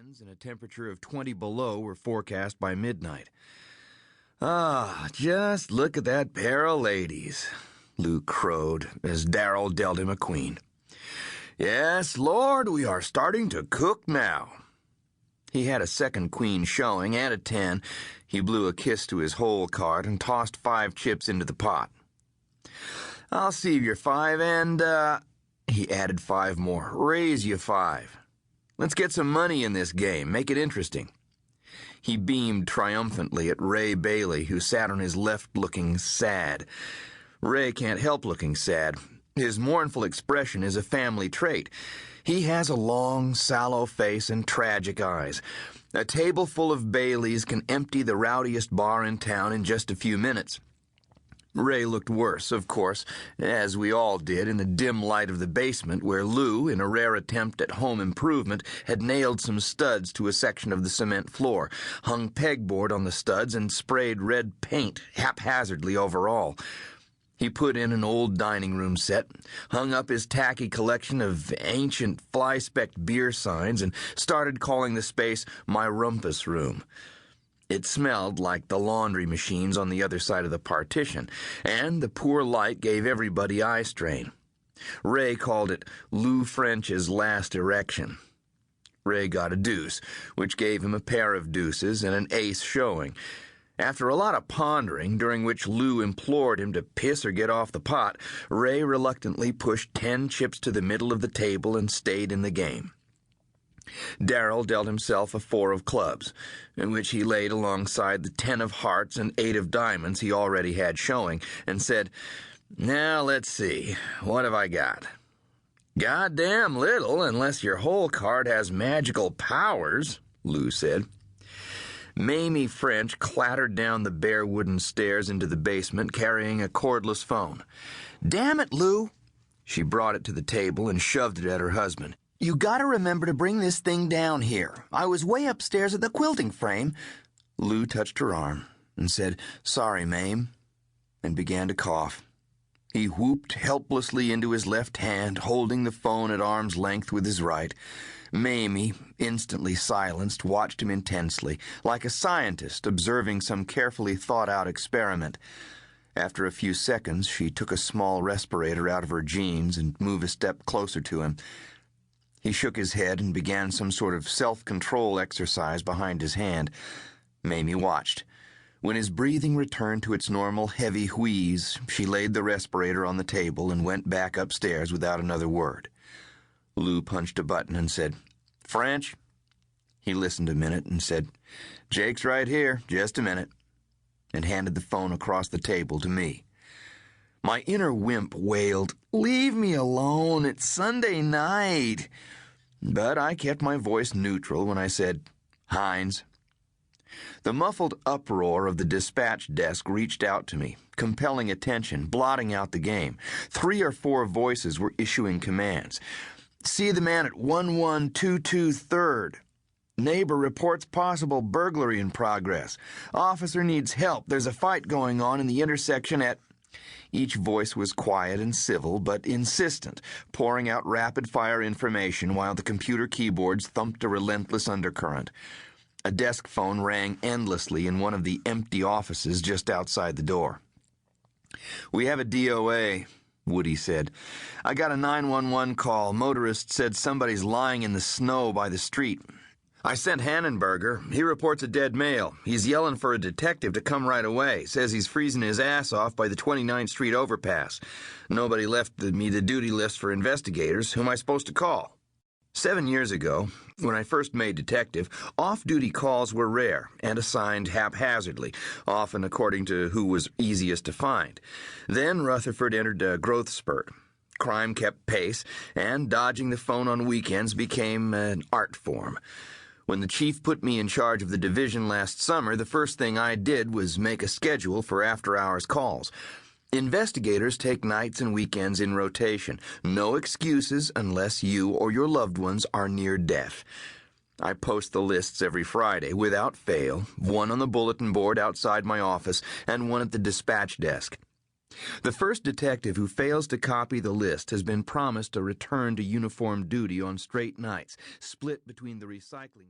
winds and a temperature of 20 below were forecast by midnight. Just look at that pair of ladies, Lou crowed as Darrell dealt him a queen. Yes, Lord, we are starting to cook now. He had a second queen showing and a 10. He blew a kiss to his hole card and tossed 5 chips into the pot. I'll save your 5 and, he added 5 more. Raise you 5. Let's get some money in this game. Make it interesting. He beamed triumphantly at Ray Bailey, who sat on his left looking sad. Ray can't help looking sad. His mournful expression is a family trait. He has a long, sallow face and tragic eyes. A table full of Baileys can empty the rowdiest bar in town in just a few minutes. Ray looked worse, of course, as we all did in the dim light of the basement where Lou, in a rare attempt at home improvement, had nailed some studs to a section of the cement floor, hung pegboard on the studs, and sprayed red paint haphazardly over all. He put in an old dining room set, hung up his tacky collection of ancient fly-specked beer signs, and started calling the space my rumpus room. It smelled like the laundry machines on the other side of the partition, and the poor light gave everybody eye strain. Ray called it Lou French's last erection. Ray got a deuce, which gave him a pair of deuces and an ace showing. After a lot of pondering, during which Lou implored him to piss or get off the pot, Ray reluctantly pushed 10 chips to the middle of the table and stayed in the game. Darrell dealt himself a 4 of clubs, in which he laid alongside the 10 of hearts and 8 of diamonds he already had showing, and said, "Now, let's see, what have I got?" "Goddamn little, unless your whole card has magical powers," Lou said. Mamie French clattered down the bare wooden stairs into the basement, carrying a cordless phone. "Damn it, Lou!" She brought it to the table and shoved it at her husband. "You gotta remember to bring this thing down here. I was way upstairs at the quilting frame." Lou touched her arm and said, "Sorry, Mame," and began to cough. He whooped helplessly into his left hand, holding the phone at arm's length with his right. Mamie, instantly silenced, watched him intensely, like a scientist observing some carefully thought-out experiment. After a few seconds, she took a small respirator out of her jeans and moved a step closer to him. He shook his head and began some sort of self-control exercise behind his hand. Mamie watched. When his breathing returned to its normal heavy wheeze, she laid the respirator on the table and went back upstairs without another word. Lou punched a button and said, "French?" He listened a minute and said, "Jake's right here, just a minute," and handed the phone across the table to me. My inner wimp wailed, "Leave me alone, it's Sunday night." But I kept my voice neutral when I said, "Hines." The muffled uproar of the dispatch desk reached out to me, compelling attention, blotting out the game. 3 or 4 voices were issuing commands. "See the man at 1122 3rd. Neighbor reports possible burglary in progress. Officer needs help. There's a fight going on in the intersection at..." Each voice was quiet and civil, but insistent, pouring out rapid-fire information while the computer keyboards thumped a relentless undercurrent. A desk phone rang endlessly in one of the empty offices just outside the door. "We have a DOA," Woody said. "I got a 911 call. Motorist said somebody's lying in the snow by the street. I sent Hannenberger. He reports a dead male. He's yelling for a detective to come right away. Says he's freezing his ass off by the 29th Street overpass. Nobody left me the duty list for investigators. Who am I supposed to call?" 7 years ago, when I first made detective, off-duty calls were rare and assigned haphazardly, often according to who was easiest to find. Then Rutherford entered a growth spurt. Crime kept pace, and dodging the phone on weekends became an art form. When the chief put me in charge of the division last summer, the first thing I did was make a schedule for after-hours calls. Investigators take nights and weekends in rotation. No excuses unless you or your loved ones are near death. I post the lists every Friday, without fail, one on the bulletin board outside my office and one at the dispatch desk. The first detective who fails to copy the list has been promised a return to uniform duty on straight nights, split between the recycling